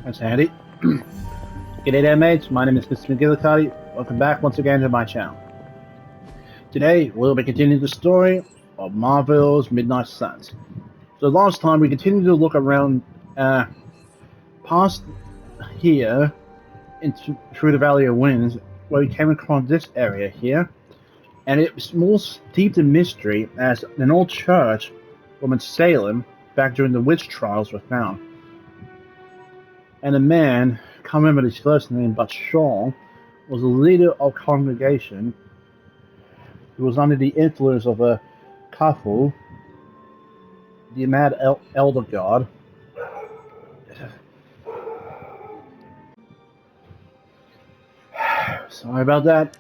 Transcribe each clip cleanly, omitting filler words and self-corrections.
That's handy. G'day there, mates. My name is Mr. Magilla-Cutti. Welcome back once again to my channel. Today, we'll be continuing the story of Marvel's Midnight Suns. So last time, we continued to look around past here through the Valley of Winds, where we came across this area here. And it was more steeped in mystery as an old church from in Salem back during the witch trials was found. And a man, I can't remember his first name, but Shaw, was the leader of congregation who was under the influence of a Chthon, the mad elder god. Sorry about that.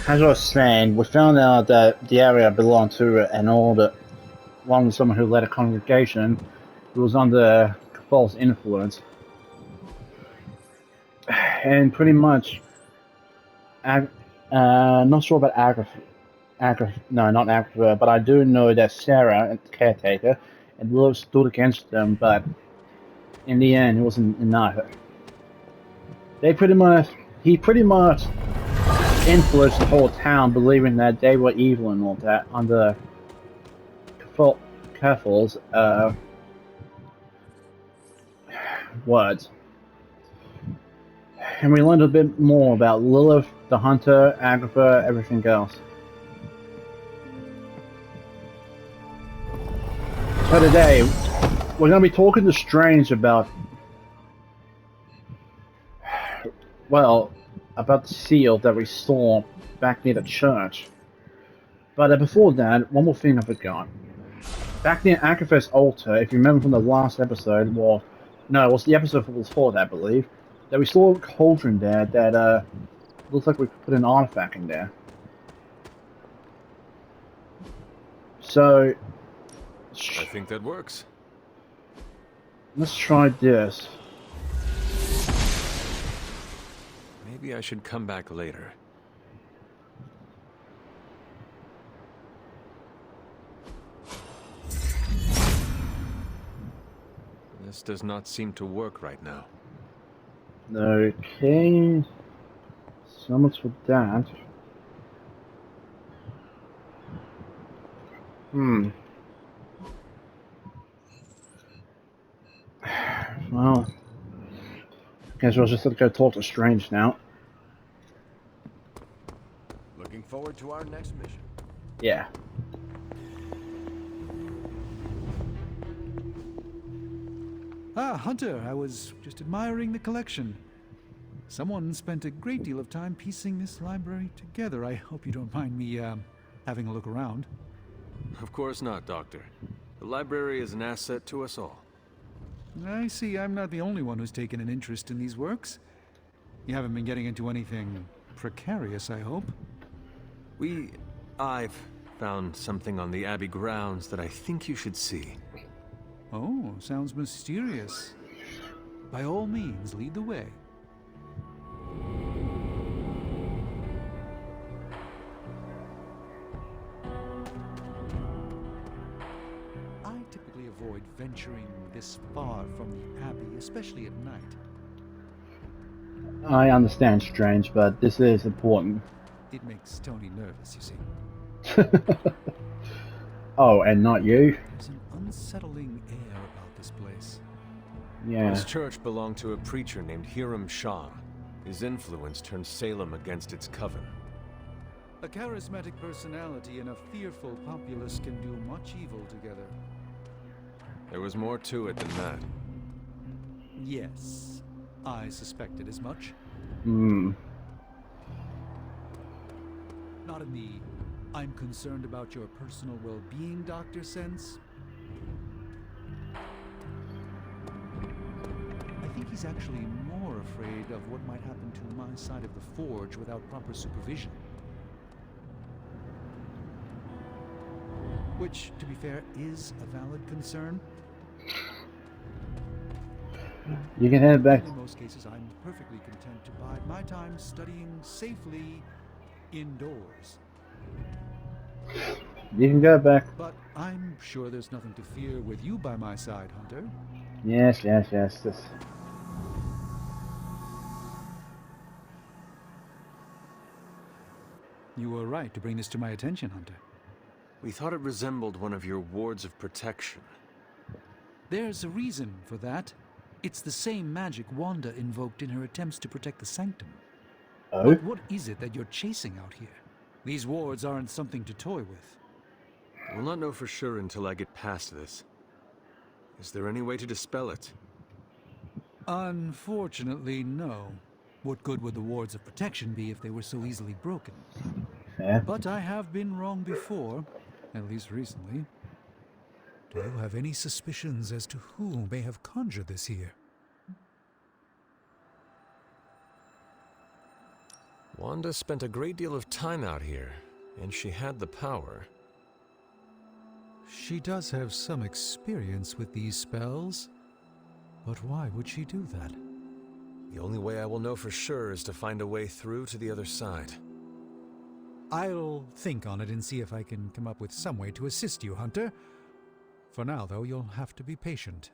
As I was saying, we found out that the area belonged to an older, someone who led a congregation who was under false influence. And pretty much, not sure about Agatha, no, not Agatha, but I do know that Sarah, the caretaker, and Lilith stood against them, but in the end, it wasn't enough. He pretty much influenced the whole town, believing that they were evil and all that, under Chthon's words. And we learned a bit more about Lilith, the hunter, Agatha, everything else. So today, we're going to be talking to Strange about, well, about the seal that we saw back near the church. But before that, one more thing I forgot. Back near Agatha's altar, if you remember from the last episode, well, no, it was the episode before that, I believe, that we saw a cauldron there that looks like we could put an artifact in there. So, I think that works. Let's try this. Maybe I should come back later. This does not seem to work right now. Okay. So much for that. Well, guess we'll just have to go talk to Strange now. Looking forward to our next mission. Yeah. Ah, Hunter, I was just admiring the collection. Someone spent a great deal of time piecing this library together. I hope you don't mind me, having a look around. Of course not, Doctor. The library is an asset to us all. I see I'm not the only one who's taken an interest in these works. You haven't been getting into anything precarious, I hope? I've found something on the Abbey grounds that I think you should see. Oh, sounds mysterious. By all means, lead the way. I typically avoid venturing this far from the Abbey, especially at night. I understand, Strange, but this is important. It makes Tony nervous, you see. Oh, and not you? There's an unsettling air about this place. Yeah. This church belonged to a preacher named Hiram Shaw. His influence turned Salem against its coven. A charismatic personality and a fearful populace can do much evil together. There was more to it than that. Yes, I suspected as much. Not in the I'm concerned about your personal well-being, Doctor sense. I think he's actually more afraid of what might happen to my side of the forge without proper supervision. Which, to be fair, is a valid concern. You can head back. In most cases, I'm perfectly content to bide my time studying safely indoors. You can go back. But I'm sure there's nothing to fear with you by my side, Hunter. Yes. You were right to bring this to my attention, Hunter. We thought it resembled one of your wards of protection. There's a reason for that. It's the same magic Wanda invoked in her attempts to protect the Sanctum. Oh? But what is it that you're chasing out here? These wards aren't something to toy with. We'll not know for sure until I get past this. Is there any way to dispel it? Unfortunately, no. What good would the wards of protection be if they were so easily broken? Yeah. But I have been wrong before, at least recently. Do you have any suspicions as to who may have conjured this here? Wanda spent a great deal of time out here, and she had the power. She does have some experience with these spells, but why would she do that? The only way I will know for sure is to find a way through to the other side. I'll think on it and see if I can come up with some way to assist you, Hunter. For now, though, you'll have to be patient.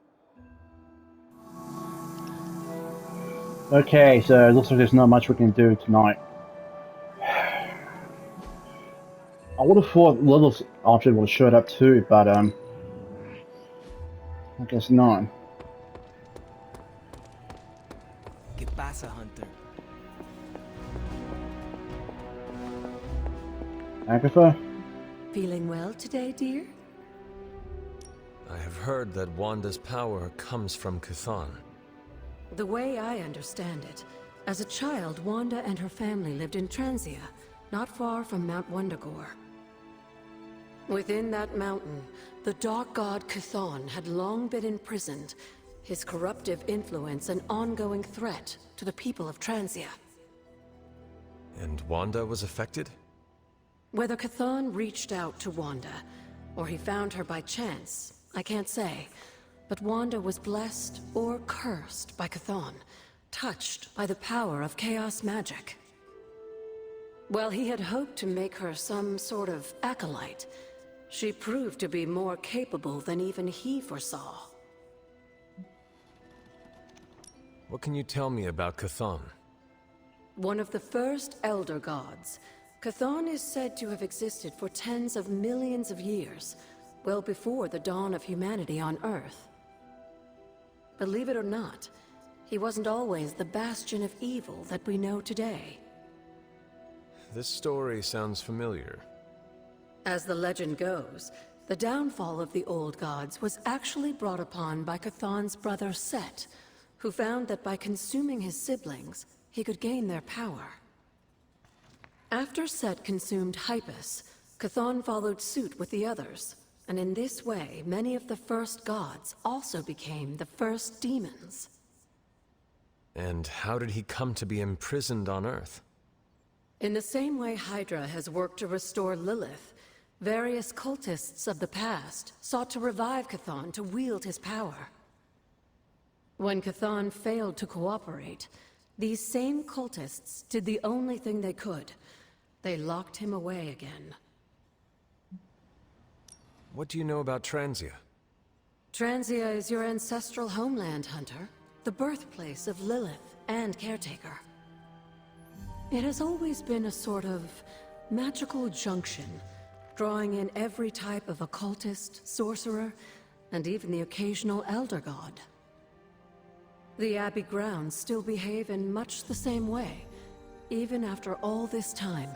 Okay, so it looks like there's not much we can do tonight. I would have thought Lilith's option would have showed up too, but I guess not. ¿Qué pasa, Hunter? Agatha? Feeling well today, dear? I have heard that Wanda's power comes from Chthon. The way I understand it, as a child, Wanda and her family lived in Transia, not far from Mount Wundagore. Within that mountain, the dark god Chthon had long been imprisoned, his corruptive influence an ongoing threat to the people of Transia. And Wanda was affected? Whether Chthon reached out to Wanda, or he found her by chance, I can't say. But Wanda was blessed or cursed by Chthon, touched by the power of chaos magic. While he had hoped to make her some sort of acolyte, she proved to be more capable than even he foresaw. What can you tell me about Chthon? One of the first Elder Gods, Chthon is said to have existed for tens of millions of years, well before the dawn of humanity on Earth. Believe it or not, he wasn't always the bastion of evil that we know today. This story sounds familiar. As the legend goes, the downfall of the old gods was actually brought upon by Chthon's brother Set, who found that by consuming his siblings, he could gain their power. After Set consumed Hypus, Chthon followed suit with the others, and in this way, many of the first gods also became the first demons. And how did he come to be imprisoned on Earth? In the same way Hydra has worked to restore Lilith, various cultists of the past sought to revive Chthon to wield his power. When Chthon failed to cooperate, these same cultists did the only thing they could. They locked him away again. What do you know about Transia? Transia is your ancestral homeland, Hunter. The birthplace of Lilith and Caretaker. It has always been a sort of magical junction, drawing in every type of occultist, sorcerer, and even the occasional Elder God. The Abbey grounds still behave in much the same way, even after all this time.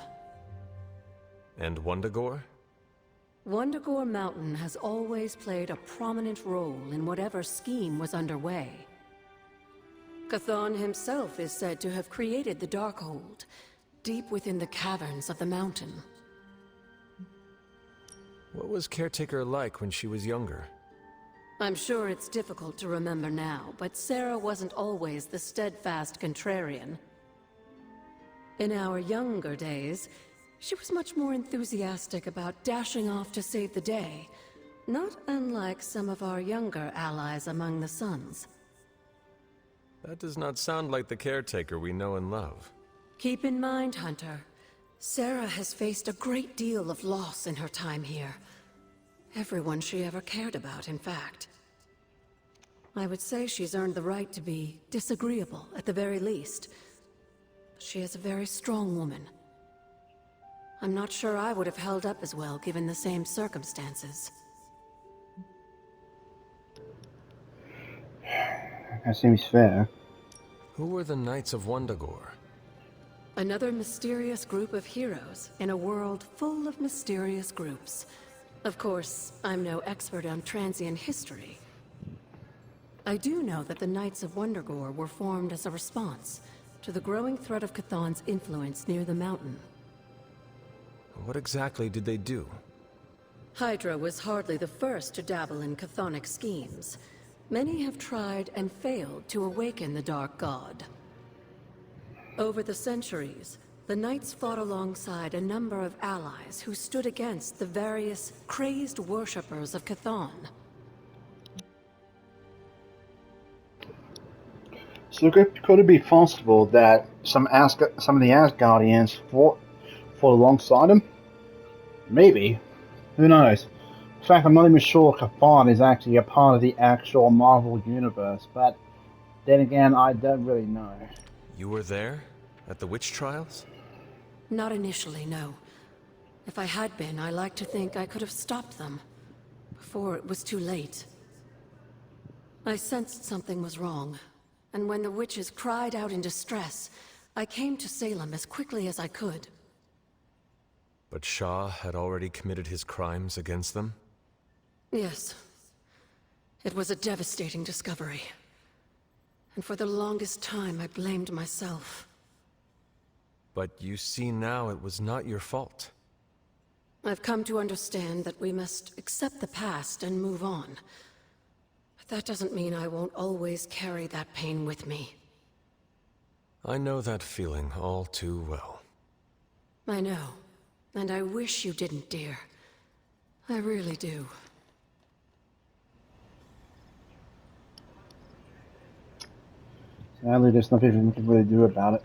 And Wundagore? Wundagore Mountain has always played a prominent role in whatever scheme was underway. Chthon himself is said to have created the Darkhold, deep within the caverns of the mountain. What was Caretaker like when she was younger? I'm sure it's difficult to remember now, but Sarah wasn't always the steadfast contrarian. In our younger days, she was much more enthusiastic about dashing off to save the day, not unlike some of our younger allies among the Suns. That does not sound like the Caretaker we know and love. Keep in mind, Hunter, Sarah has faced a great deal of loss in her time here. Everyone she ever cared about, in fact. I would say she's earned the right to be disagreeable, at the very least. She is a very strong woman. I'm not sure I would have held up as well given the same circumstances. That seems fair. Who were the Knights of Wundagore? Another mysterious group of heroes in a world full of mysterious groups. Of course, I'm no expert on transient history. I do know that the Knights of Wundagore were formed as a response to the growing threat of Chthon's influence near the mountain. What exactly did they do? Hydra was hardly the first to dabble in chthonic schemes. Many have tried and failed to awaken the Dark God. Over the centuries, the Knights fought alongside a number of allies who stood against the various crazed worshippers of Chthon. So could it be possible that some of the Asgardians fought alongside him? Maybe. Who knows? In fact, I'm not even sure Chthon is actually a part of the actual Marvel universe, but then again, I don't really know. You were there? At the witch trials? Not initially, no. If I had been, I like to think I could have stopped them. Before it was too late. I sensed something was wrong, and when the witches cried out in distress, I came to Salem as quickly as I could. But Shaw had already committed his crimes against them? Yes. It was a devastating discovery. And for the longest time, I blamed myself. But you see now it was not your fault. I've come to understand that we must accept the past and move on. But that doesn't mean I won't always carry that pain with me. I know that feeling all too well. I know. And I wish you didn't, dear. I really do. Sadly, there's nothing we can really do about it.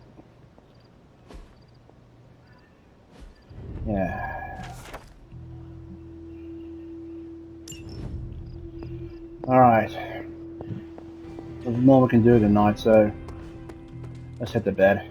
Yeah. Alright. There's more we can do tonight, so let's head to bed.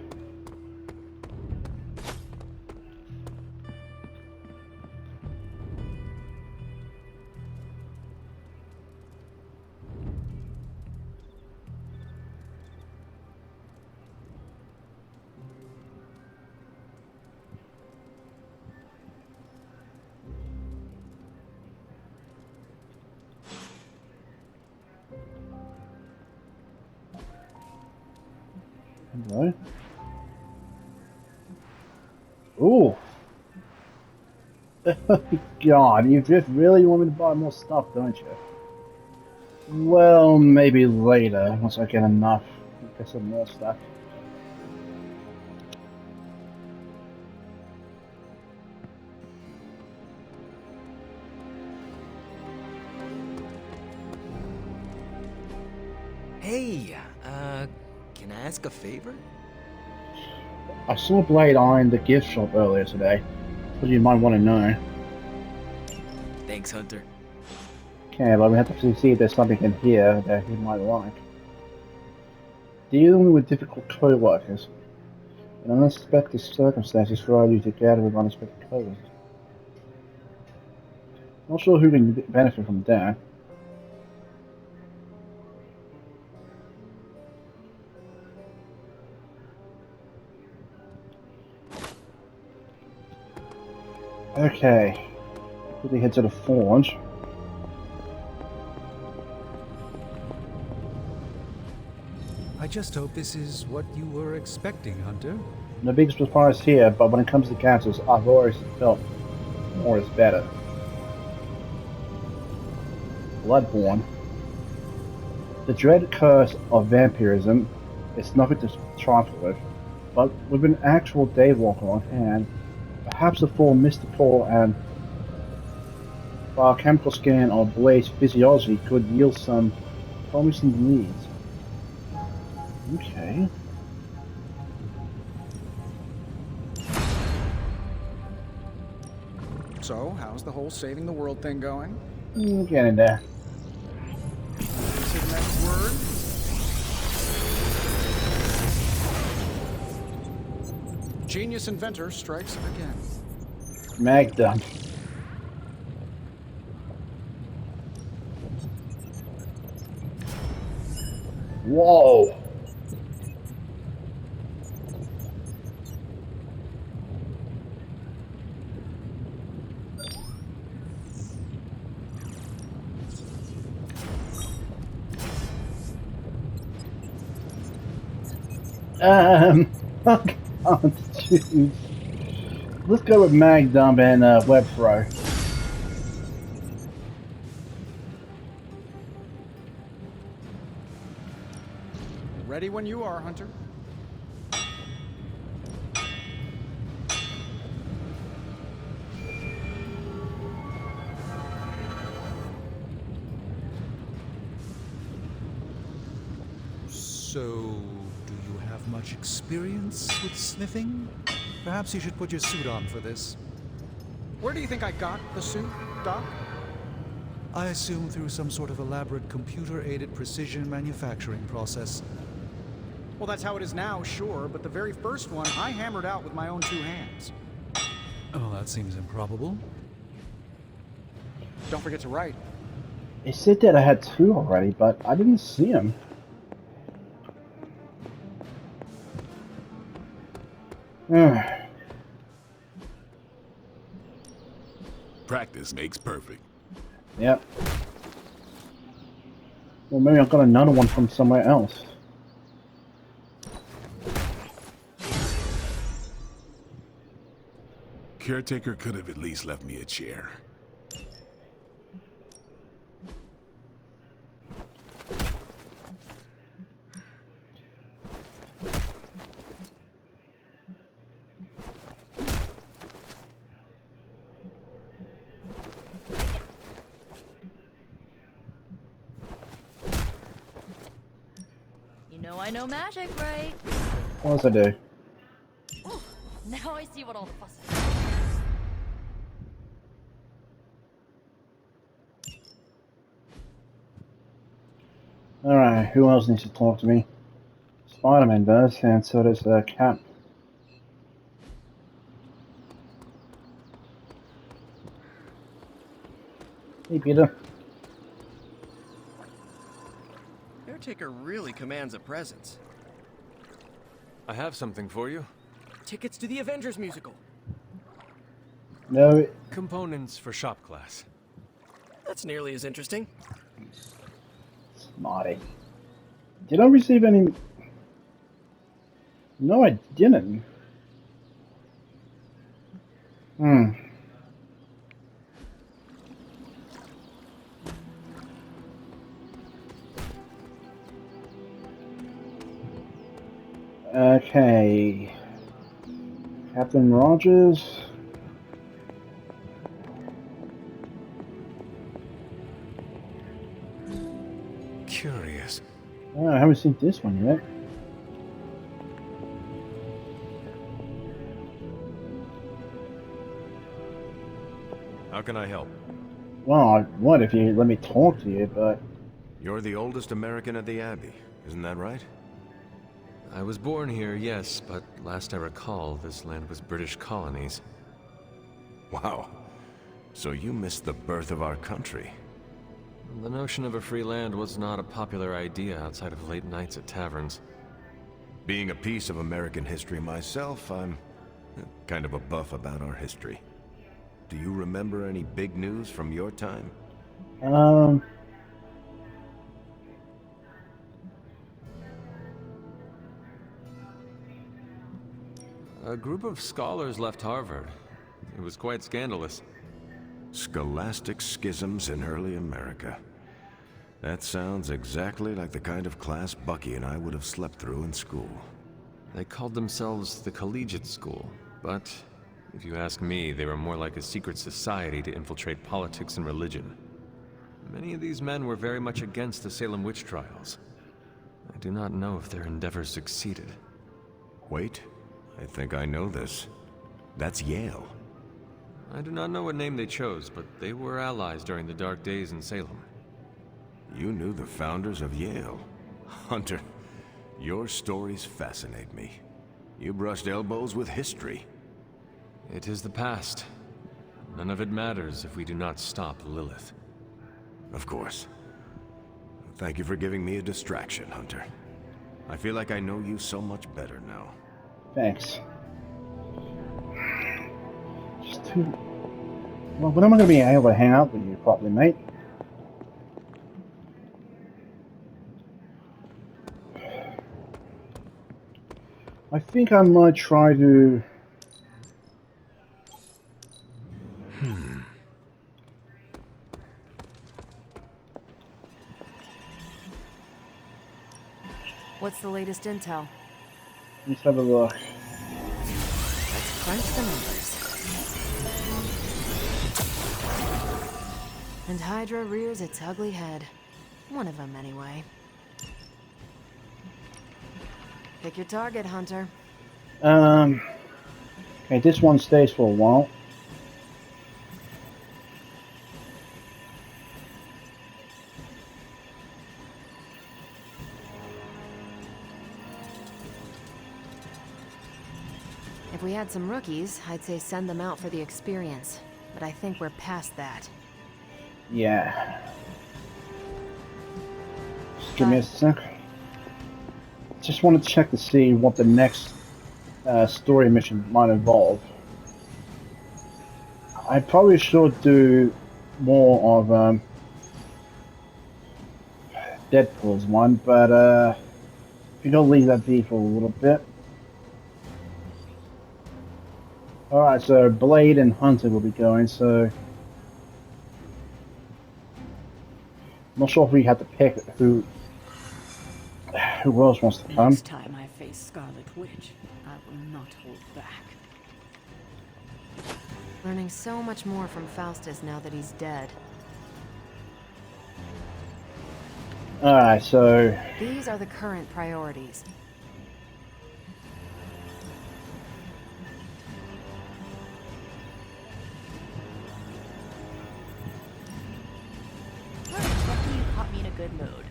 Hello? Ooh! God, you just really want me to buy more stuff, don't you? Well, maybe later, once I get enough. Get some more stuff. Hey, can I ask a favor? I saw Blade Eye in the gift shop earlier today. Thought you might want to know. Thanks, Hunter. Okay, but we have to see if there's something in here that he might like. Dealing with difficult co-workers. In unexpected circumstances throw you together with unexpected co-workers. Not sure who can benefit from that. Okay. Quickly head to the forge. I just hope this is what you were expecting, Hunter. No big surprise here, but when it comes to cancers, I've always felt more is better. Bloodborne. The dread curse of vampirism is nothing to trifle with, but with an actual daywalker on hand, perhaps a full mystical and biochemical scan of Blade's physiology could yield some promising leads. Okay. So, how's the whole saving the world thing going? Get in there. Say the next word. Genius inventor strikes again. Magda. Whoa. I can't choose. Let's go with mag dump and web throw. Ready when you are, Hunter. So, do you have much experience with sniffing? Perhaps you should put your suit on for this. Where do you think I got the suit, Doc? I assume through some sort of elaborate computer-aided precision manufacturing process. Well, that's how it is now, sure, but the very first one I hammered out with my own 2 hands. Oh, that seems improbable. Don't forget to write. It said that I had 2 already, but I didn't see them. Practice makes perfect. Yep. Well, maybe I got another one from somewhere else. Caretaker could have at least left me a chair. You know I know magic, right? What does I do? Ooh, now I see what all the fuss is. Alright, who else needs to talk to me? Spider-Man does, and so does Cap. Hey, Peter. Caretaker really commands a presence. I have something for you. Tickets to the Avengers musical. No. Components for shop class. That's nearly as interesting. Smarty. Did I receive any... No, I didn't. Okay. Captain Rogers. Curious. Oh, I haven't seen this one yet. How can I help? Well, I would if you let me talk to you, but... You're the oldest American at the Abbey, isn't that right? I was born here, yes, but last I recall, this land was British colonies. Wow. So you missed the birth of our country. The notion of a free land was not a popular idea outside of late nights at taverns. Being a piece of American history myself, I'm kind of a buff about our history. Do you remember any big news from your time? A group of scholars left Harvard. It was quite scandalous. Scholastic schisms in early America. That sounds exactly like the kind of class Bucky and I would have slept through in school. They called themselves the Collegiate School, but if you ask me, they were more like a secret society to infiltrate politics and religion. Many of these men were very much against the Salem witch trials. I do not know if their endeavors succeeded. Wait. I think I know this. That's Yale. I do not know what name they chose, but they were allies during the dark days in Salem. You knew the founders of Yale. Hunter, your stories fascinate me. You brushed elbows with history. It is the past. None of it matters if we do not stop Lilith. Of course. Thank you for giving me a distraction, Hunter. I feel like I know you so much better now. Thanks. Just too... Well, when am I going to be able to hang out with you properly, mate? I think I might try to... What's the latest intel? Let's have a look. Let's crunch the numbers. And Hydra rears its ugly head. One of them, anyway. Pick your target, Hunter. Okay, this one stays for a while. If we had some rookies, I'd say send them out for the experience. But I think we're past that. Yeah. Just give me a sec. Just want to check to see what the next story mission might involve. I probably should do more of Deadpool's one, but we're gonna leave that be for a little bit. Alright, so Blade and Hunter will be going, so... I'm not sure if we have to pick who else wants to come. Next time I face Scarlet Witch, I will not hold back. Learning so much more from Faustus now that he's dead. Alright, so... These are the current priorities. Lucky you caught me in a good mood.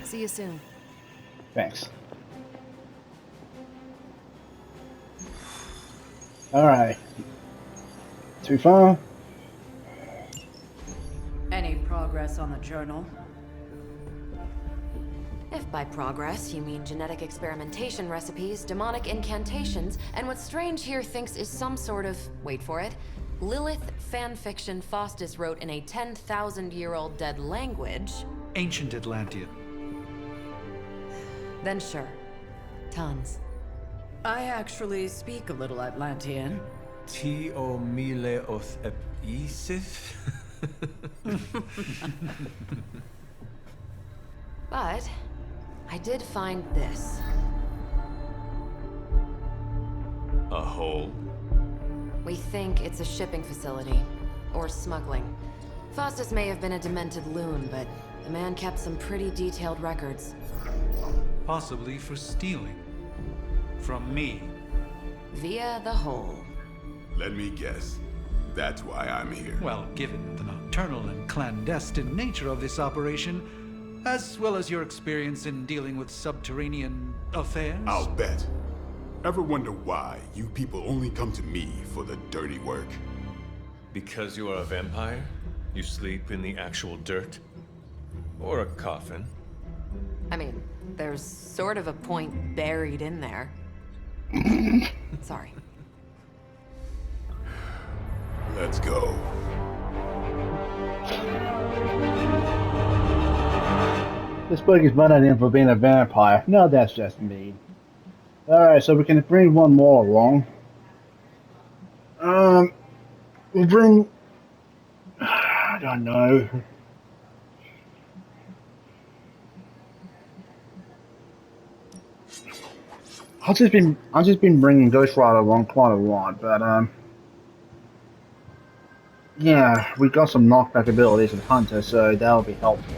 See you soon. Thanks. Alright. Too far? Any progress on the journal? If by progress you mean genetic experimentation recipes, demonic incantations, and what Strange here thinks is some sort of, wait for it, Lilith fanfiction Faustus wrote in a 10,000-year-old dead language... Ancient Atlantean. Then sure. Tons. I actually speak a little Atlantean. Tio mile oth episif? But I did find this. A hole? We think it's a shipping facility. Or smuggling. Faustus may have been a demented loon, but the man kept some pretty detailed records. Possibly for stealing. From me. Via the hole. Let me guess. That's why I'm here. Well, given the nocturnal and clandestine nature of this operation, as well as your experience in dealing with subterranean affairs... I'll bet. Ever wonder why you people only come to me for the dirty work? Because you are a vampire? You sleep in the actual dirt? Or a coffin? I mean, there's sort of a point buried in there. Sorry. Let's go. This book is mad at him for being a vampire. No, that's just mean. Alright, so we can bring one more along. We'll bring... I don't know. I've just been bringing Ghost Rider along quite a lot, but yeah, we got some knockback abilities with Hunter, so that'll be helpful.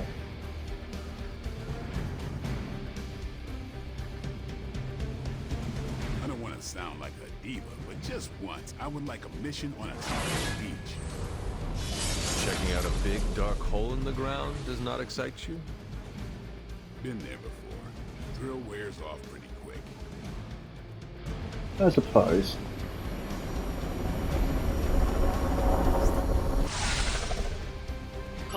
I don't want to sound like a diva, but just once, I would like a mission on a tropical beach. Checking out a big dark hole in the ground does not excite you? Been there before. Thrill wears off pretty quick. I suppose.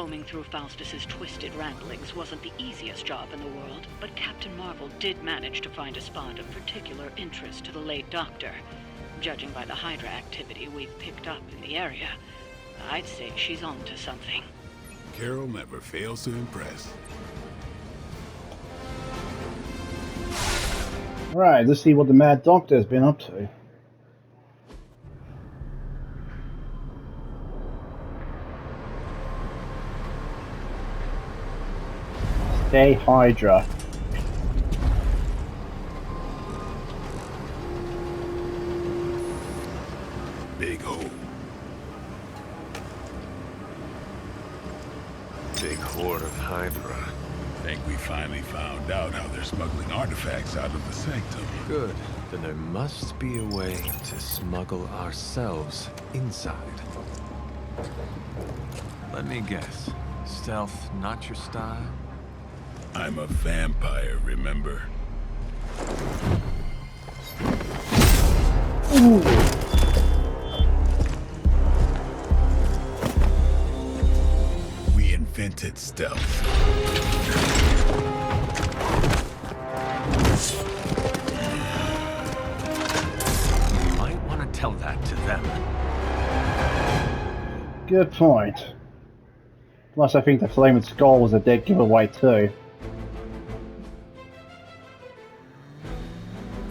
Combing through Faustus's twisted ramblings wasn't the easiest job in the world, but Captain Marvel did manage to find a spot of particular interest to the late Doctor. Judging by the Hydra activity we've picked up in the area, I'd say she's on to something. Carol never fails to impress. Right, let's see what the Mad Doctor has been up to. Stay Hydra. Big hole. Big horde of Hydra. Think we finally found out how they're smuggling artifacts out of the sanctum. Good. Then there must be a way to smuggle ourselves inside. Let me guess. Stealth not your style? I'm a vampire, remember? Ooh. We invented stealth. You might want to tell that to them. Good point. Plus, I think the Flaming Skull was a dead giveaway too.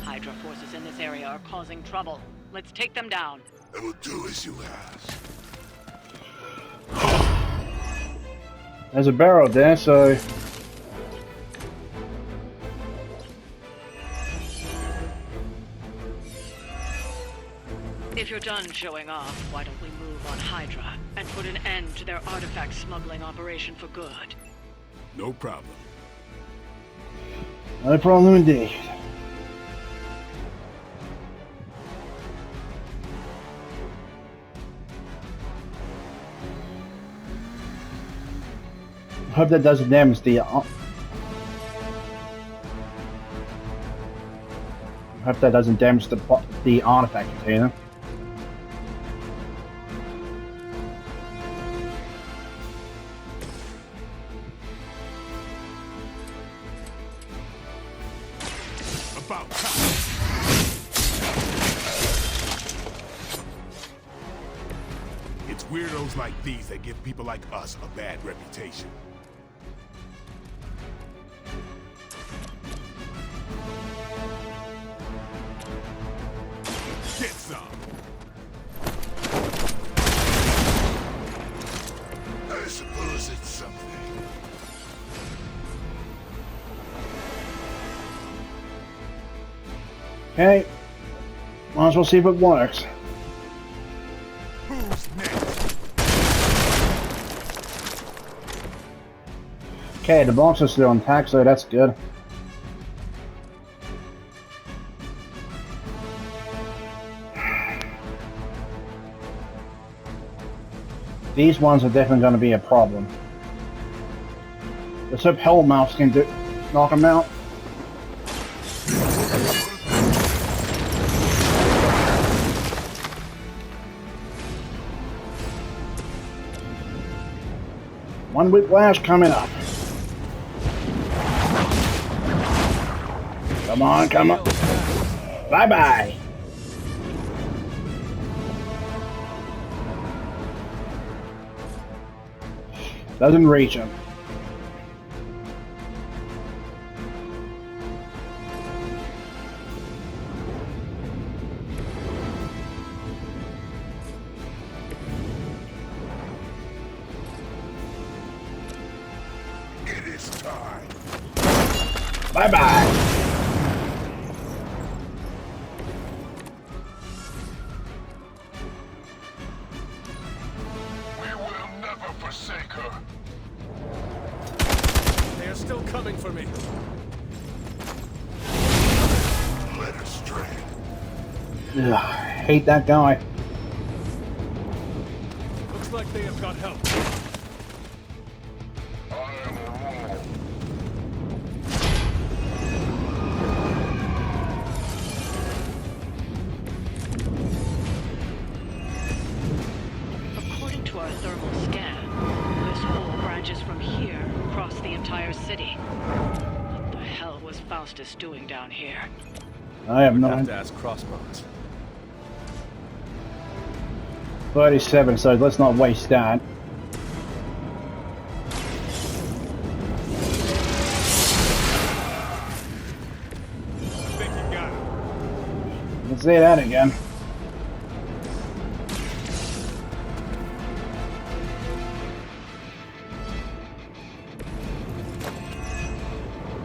Hydra forces in this area are causing trouble. Let's take them down. I will do as you ask. There's a barrel there, so... If you're done showing off, why don't we move on Hydra and put an end to their artifact smuggling operation for good? No problem. No problem indeed. I hope that doesn't damage the... I hope that doesn't damage the artifact container. About time. It's weirdos like these that give people like us a bad reputation. Get some. I suppose it's something. Okay. Might as well see if it works. Who's next? Okay, the box is still intact, so that's good. These ones are definitely going to be a problem. Let's hope Hellmouth can knock them out. One whiplash coming up. Come on, come on. Bye-bye. Doesn't reach him. It is time. Bye-bye. We will never forsake her. They are still coming for me. Let her stray. Ugh, I hate that guy. Looks like they have got help. I am a rule. According to our thermal scan, this whole entire city. What the hell was Faustus doing down here? I have no have to idea. ask Crossbones. 37, so let's not waste that. Let's say that again.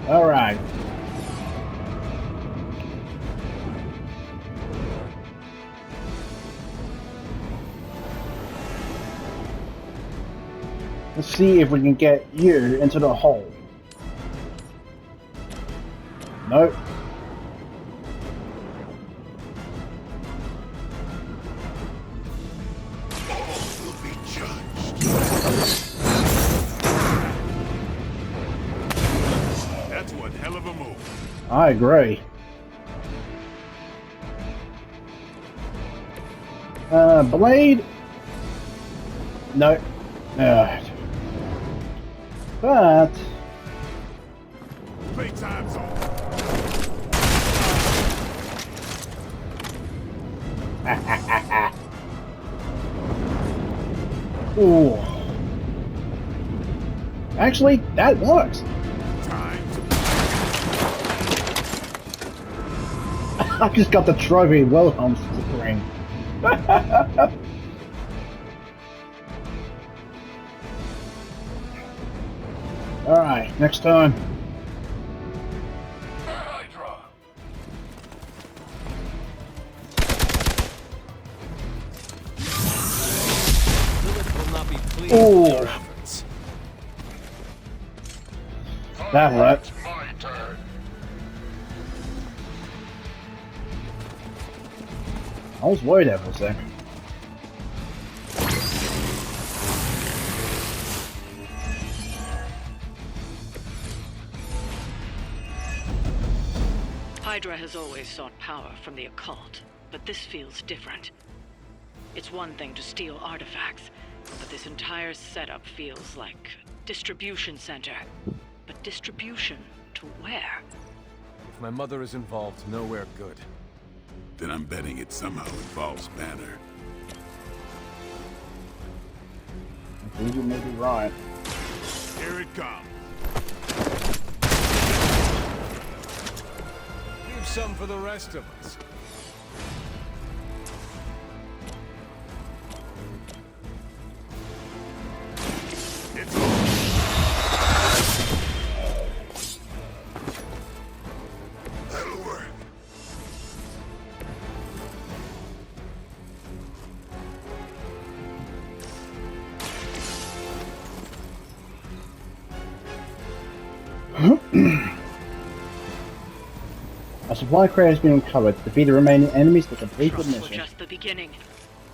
All right. Let's see if we can get you into the hole. Nope. I agree. Blade? No. But... Playtime's on. Ooh. Actually, that works. I just got the trophy Wilhelm screen. Alright, next turn. Ooh. That hurt. I was worried there for a second. Hydra has always sought power from the occult, but this feels different. It's one thing to steal artifacts, but this entire setup feels like a distribution center. But distribution to where? If my mother is involved, nowhere good. Then I'm betting it somehow involves Banner. I think you may be right. Here it comes. Leave some for the rest of us. It's on. That'll work. A supply crate has been uncovered. Defeat the remaining enemies to complete the Trust mission. was just the beginning.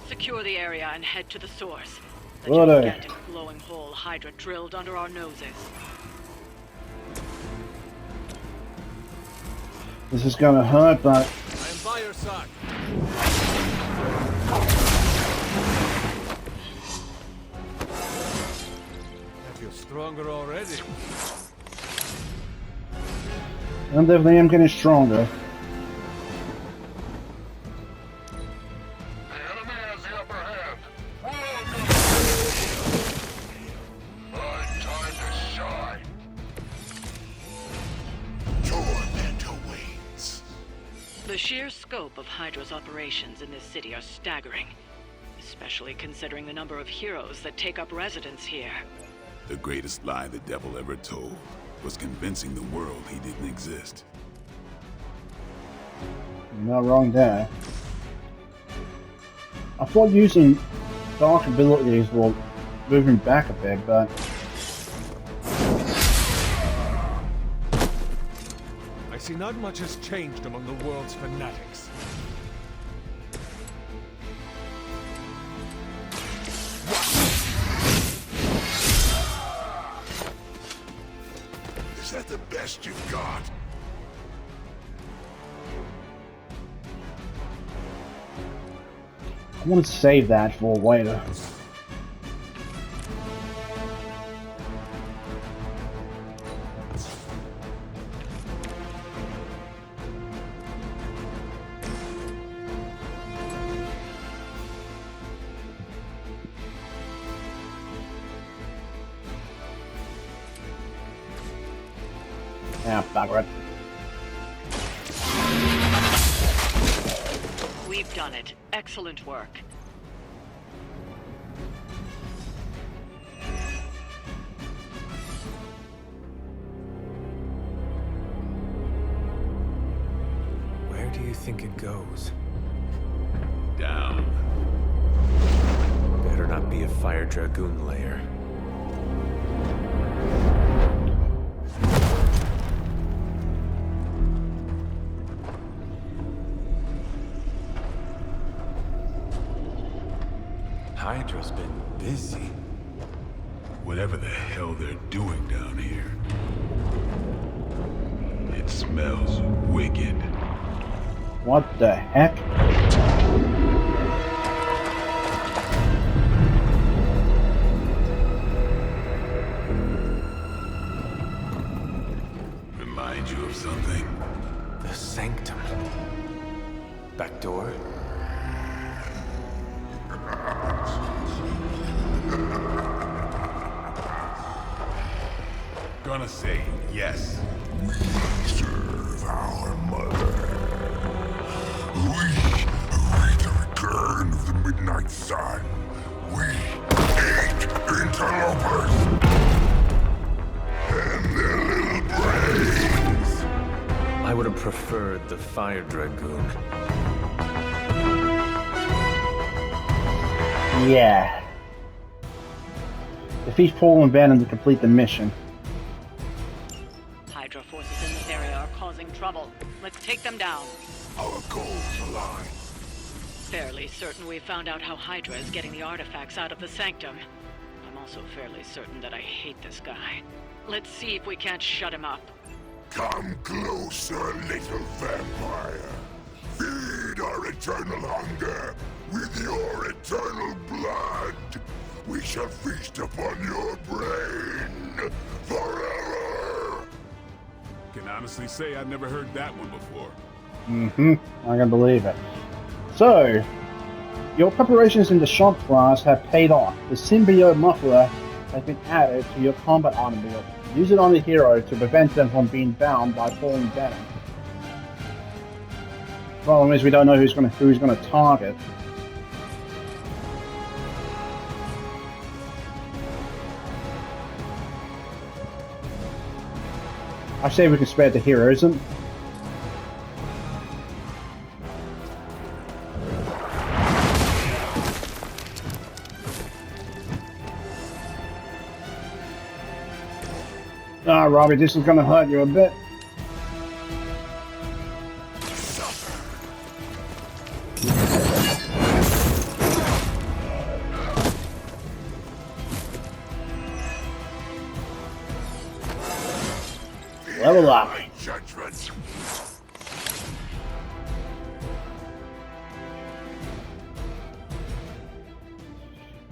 Secure the area and head to the source. The Righto. gigantic glowing hole Hydra drilled under our noses. This is gonna hurt, but... I am by your side. I feel stronger already. I definitely am getting stronger. The sheer scope of Hydra's operations in this city are staggering, especially considering the number of heroes that take up residence here. The greatest lie the devil ever told was convincing the world he didn't exist. You're not wrong there. I thought using dark abilities will move him back a bit, but... I see not much has changed among the world's fanatics. Is that the best you've got? I want to save that for later. Yeah, bugger it. We've done it. Excellent work. Where do you think it goes? Down. Better not be a fire dragoon lair. Hydra's been busy. Whatever the hell they're doing down here. It smells wicked. What the heck? Remind you of something? The sanctum. Back door? Gonna say yes. We serve our mother. We await the return of the midnight sun. We hate interlopers and their little brains. I would have preferred the fire dragoon. Yeah. Defeat Paul and Venom to complete the mission. Hydra forces in this area are causing trouble. Let's take them down. Our goals align. Fairly certain we found out how Hydra is getting the artifacts out of the sanctum. I'm also fairly certain that I hate this guy. Let's see if we can't shut him up. Come closer, little vampire. Feed our eternal hunger with your eternal blood. We shall feast upon your brain forever. Can honestly say I'd never heard that one before. I can believe it. So, your preparations in the shop class have paid off. The symbiote muffler has been added to your combat automobile. Use it on the hero to prevent them from being bound by falling venom. Problem is, we don't know who's going to target. I say we can spare the heroism. Ah, Robbie, this is gonna hurt you a bit. Level up. Judgment.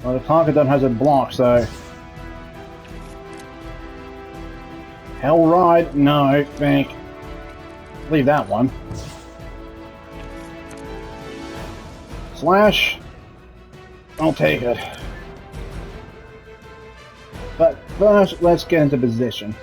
Well, the Conqueror has a block, so... Hell ride? No, think. Leave that one. Slash? I'll take it. But first, let's get into position.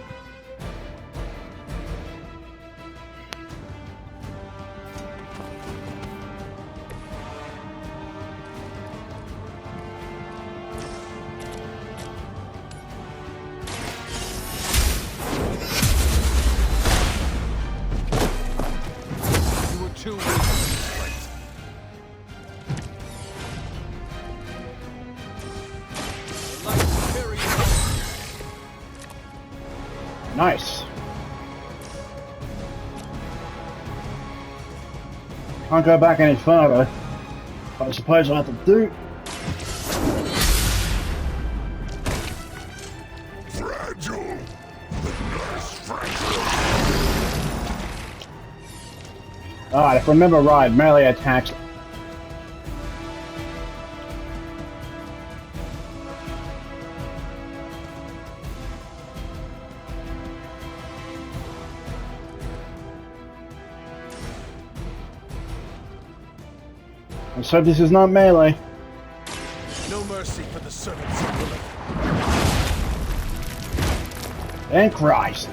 Nice. Can't go back any further, but I suppose I'll have to do. Fragile. Nice fragile. Alright, if I remember right, melee attacks. So this is not melee. No mercy for the servants of Lilith. Thank Christ.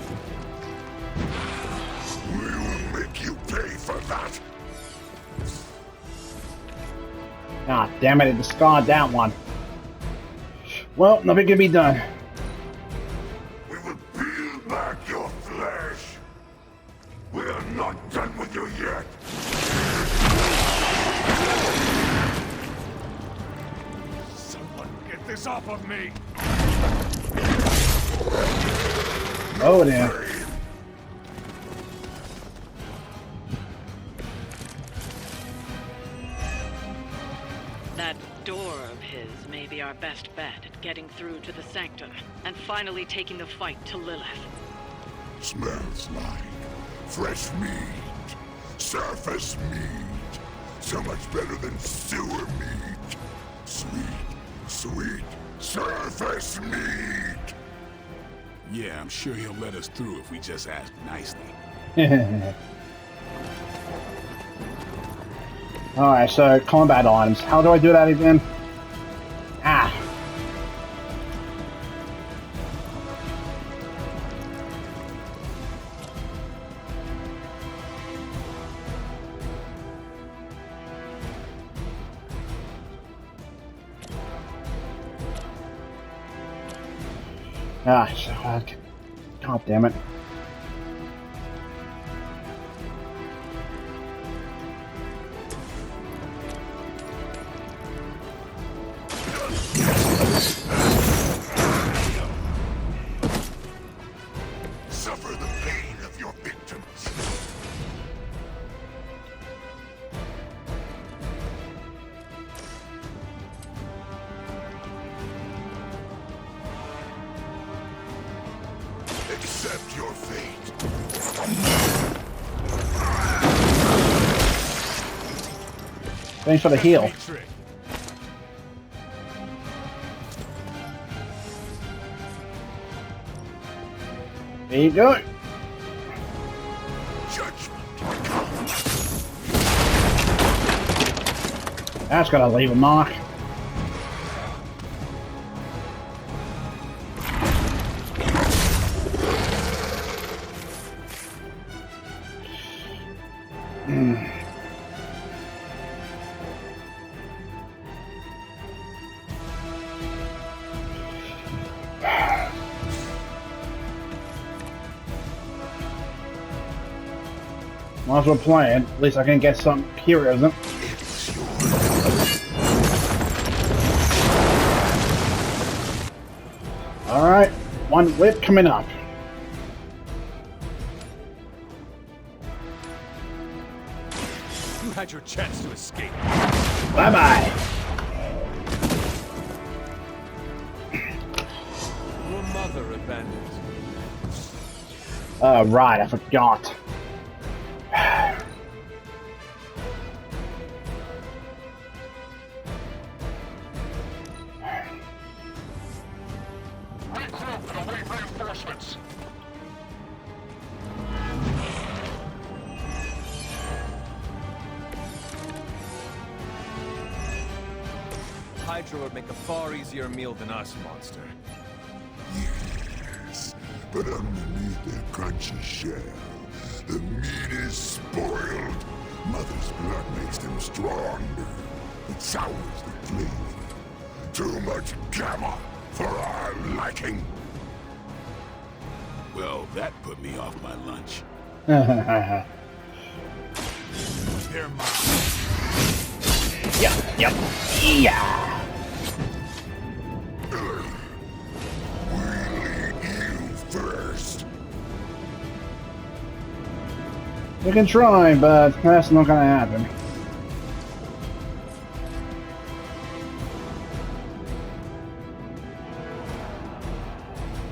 Ah, damn it, it discarded that one. Well, nothing can be done. We will peel back your flesh. We are not done with you yet. Someone get this off of me! Oh, dear. That door of his may be our best bet at getting through to the sanctum and finally taking the fight to Lilith. Smells like fresh meat. Surface meat. So much better than sewer meat. Sweet, sweet surface meat. Yeah, I'm sure he'll let us through if we just ask nicely. Alright, so combat items. How do I do that again? Ah. Ah, fuck. God damn it. Suffer the pain of your victims. Accept your fate. Thanks for the heal. There you go. That's gotta leave a mark. Might as well play it. At least I can get some heroism. Alright, one whip coming up. You had your chance to escape. Bye-bye. Your mother abandoned you. Right, I forgot. Reinforcements. Hydra would make a far easier meal than us, monster. Yes, but underneath their crunchy shell, the meat is spoiled. Mother's blood makes them stronger. It sours the flavor. Too much gamma for our liking. Well, that put me off my lunch. Yep, They're mine. yep, yeah. First. You can try, but that's not gonna happen.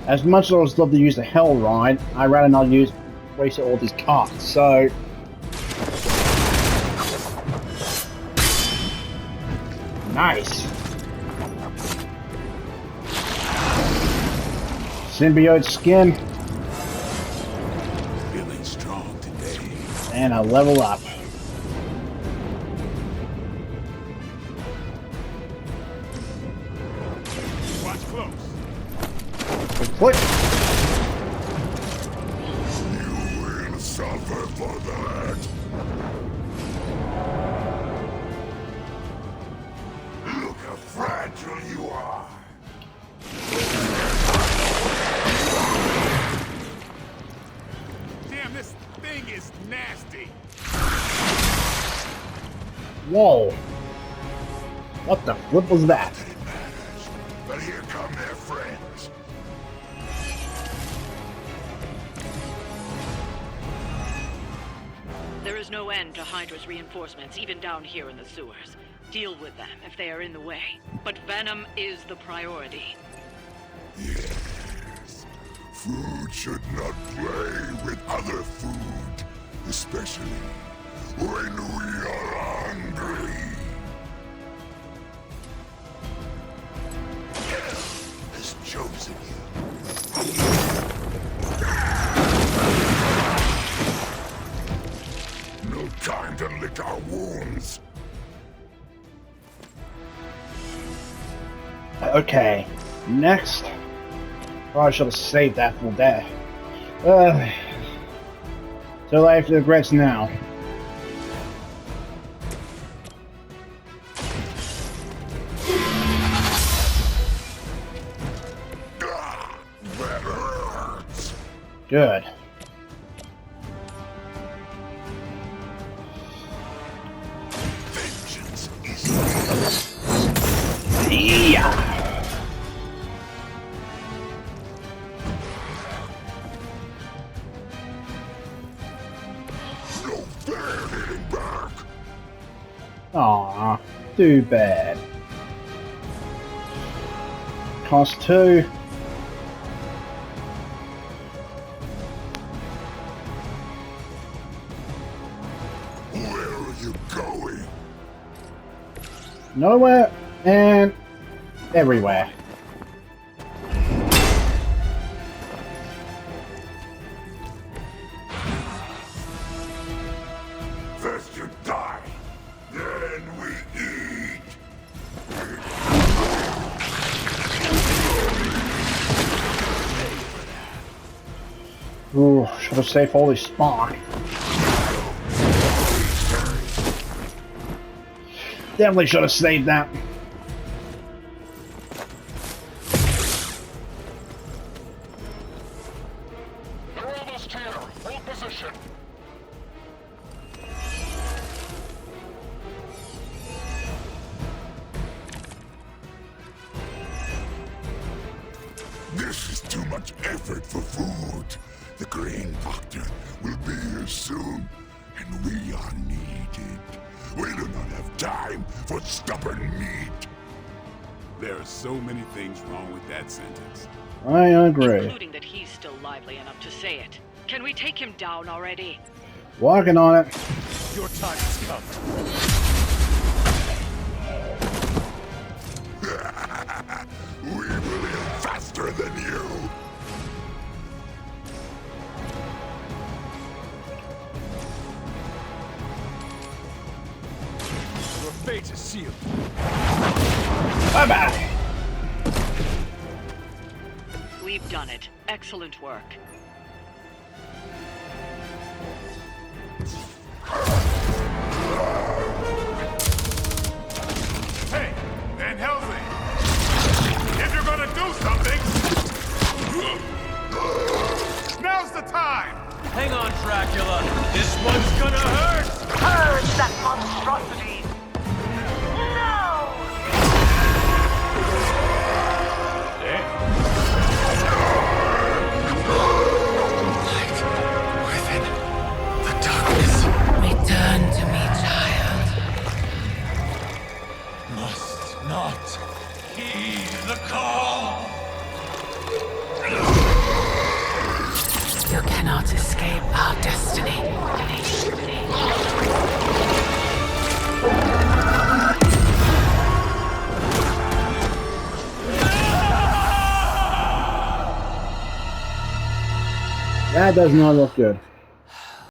As much as I would love to use the Hell Ride, I'd rather not waste all these cards, so... Nice! Symbiote skin. Feeling strong today. And a level up. Watch close. Click. You will suffer for that. natural you are. Damn, this thing is nasty. Whoa. What the flip was that? But here come their friends. There is no end to Hydra's reinforcements, even down here in the sewers. Deal with them if they are in the way. But venom is the priority. Yes. Food should not play with other food, especially when we are hungry. Hell has chosen you. No time to lick our wounds. Okay, next. Oh, I should have saved that for that. Too late for regrets now. That hurts. Good. Vengeance is Yeah. no fair hitting back. Aw, too bad. Cost 2. Where are you going? Nowhere and everywhere. First you die, then we eat. Ooh, should have saved all this spark. Definitely should have saved that. You're almost here. Hold position. This is too much effort for food. The Green Doctor will be here soon, and we are needed. We do not have time for stubborn meat. There are so many things wrong with that sentence. I agree. Including that he's still lively enough to say it. Can we take him down already? Working on it. Your time has come. We will live faster than you. Your fate is sealed. Bye-bye. We've done it. Excellent work. Hey, Van Helsing! If you're gonna do something, now's the time! Hang on, Dracula. This one's gonna hurt! Purge that monstrosity! No! Within the darkness. Return to me, child. Must not heed the call. You cannot escape our destiny. That does not look good.